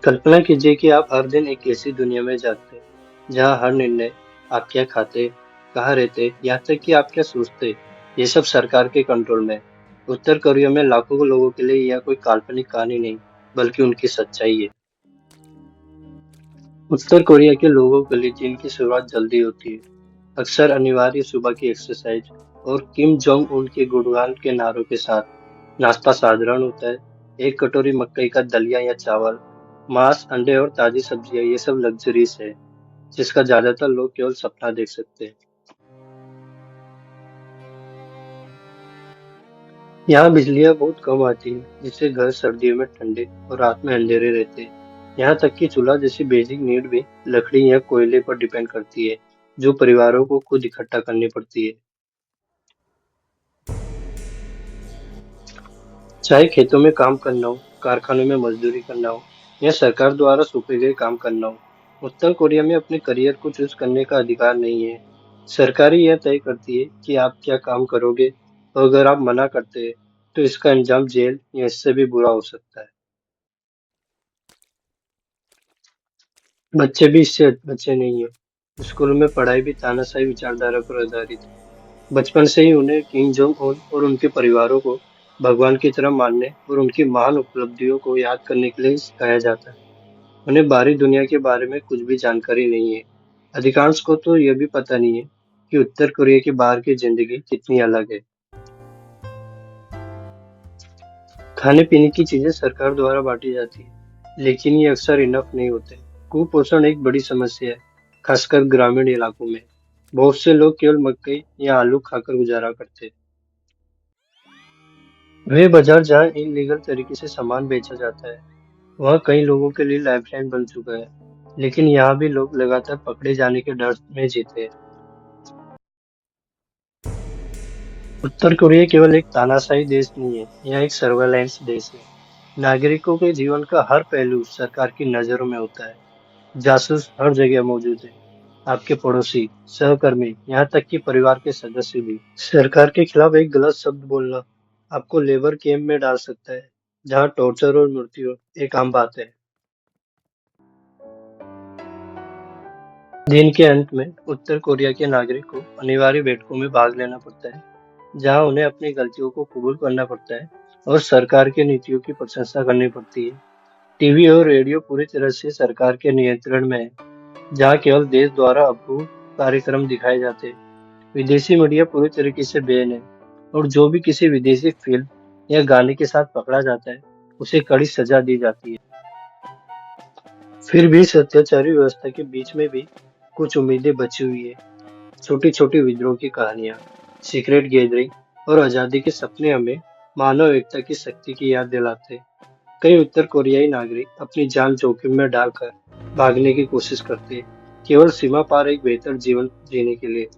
कल्पना कीजिए कि आप हर दिन एक ऐसी दुनिया में जाते हैं, जहाँ हर निर्णय, आप क्या खाते, कहाँ रहते, यहाँ तक कि आप क्या सोचते, ये सब सरकार के कंट्रोल में है। उत्तर कोरिया में लाखों लोगों के लिए यह कोई काल्पनिक कहानी नहीं, बल्कि उनकी सच्चाई है। उत्तर कोरिया के लोगों के लिए दिन की शुरुआत जल्दी होती है, अक्सर अनिवार्य सुबह की एक्सरसाइज और किम जोंग उन के गुणगान के नारों के साथ। नाश्ता साधारण होता है, एक कटोरी मकई का दलिया या चावल, मांस, अंडे और ताजी सब्जियां, ये सब लग्जरीज है जिसका ज्यादातर लोग केवल सपना देख सकते हैं। यहाँ बिजलियाँ बहुत कम आती हैं, जिससे घर सर्दियों में ठंडे और रात में अंधेरे रहते हैं। यहाँ तक कि चूल्हा जैसी बेसिक नीड भी लकड़ी या कोयले पर डिपेंड करती है, जो परिवारों को खुद इकट्ठा करनी पड़ती है। चाहे खेतों में काम करना हो, कारखानों में मजदूरी करना हो, या सरकार द्वारा सौंपे गए काम करना हो, उत्तर कोरिया में अपने करियर को चूज करने का अधिकार नहीं है। सरकार ही यह तय करती है कि आप क्या काम करोगे, और अगर आप मना करते हैं, तो इसका अंजाम जेल या इससे भी बुरा हो सकता है। बच्चे भी इससे बच्चे नहीं है। स्कूलों में पढ़ाई भी तानाशाही विचारधारा पर आधारित है। बचपन से ही उन्हें किम जोंग उन और उनके परिवारों को भगवान की तरह मानने और उनकी महान उपलब्धियों को याद करने के लिए सिखाया जाता है। उन्हें बाहरी दुनिया के बारे में कुछ भी जानकारी नहीं है। अधिकांश को तो यह भी पता नहीं है कि उत्तर कोरिया के बाहर की जिंदगी कितनी अलग है। खाने पीने की चीजें सरकार द्वारा बांटी जाती है, लेकिन ये अक्सर इनफ नहीं होते। कुपोषण एक बड़ी समस्या है, खासकर ग्रामीण इलाकों में। बहुत से लोग केवल मकई या आलू खाकर गुजारा करते हैं। वे बाजार जहाँ इलीगल तरीके से सामान बेचा जाता है, वह कई लोगों के लिए लाइफलाइन बन चुका है। लेकिन यहाँ भी लोग लगातार पकड़े जाने के डर में जीते हैं। उत्तर कोरिया केवल एक तानाशाही देश नहीं है, यह एक सर्वेलेंस देश है। नागरिकों के जीवन का हर पहलू सरकार की नजरों में होता है। जासूस हर जगह मौजूद है, आपके पड़ोसी, सहकर्मी, यहाँ तक कि परिवार के सदस्य भी। सरकार के खिलाफ एक गलत शब्द बोलना आपको लेबर कैंप में डाल सकता है, जहाँ टॉर्चर और मृत्यु एक आम बात है। दिन के अंत में उत्तर कोरिया के नागरिक को अनिवार्य बैठकों में भाग लेना पड़ता है, जहां उन्हें अपनी गलतियों को कबूल करना पड़ता है और सरकार की नीतियों की प्रशंसा करनी पड़ती है। टीवी और रेडियो पूरी तरह से सरकार के नियंत्रण में है, जहां केवल देश द्वारा अप्रूव कार्यक्रम दिखाए जाते हैं। विदेशी मीडिया पूरी तरीके से बैन है, और जो भी किसी विदेशी फिल्म या गाने के साथ पकड़ा जाता है, उसे कड़ी सजा दी जाती है। फिर भी इस अत्याचारी व्यवस्था के बीच में भी कुछ उम्मीदें बची हुई है। छोटी छोटी विद्रोह की कहानियां, सीक्रेट गैदरिंग और आजादी के सपने हमें मानव एकता की शक्ति की याद दिलाते हैं। कई उत्तर कोरियाई नागरिक अपनी जान जोखिम में डालकर भागने की कोशिश करते हैं, केवल सीमा पार एक बेहतर जीवन जीने के लिए।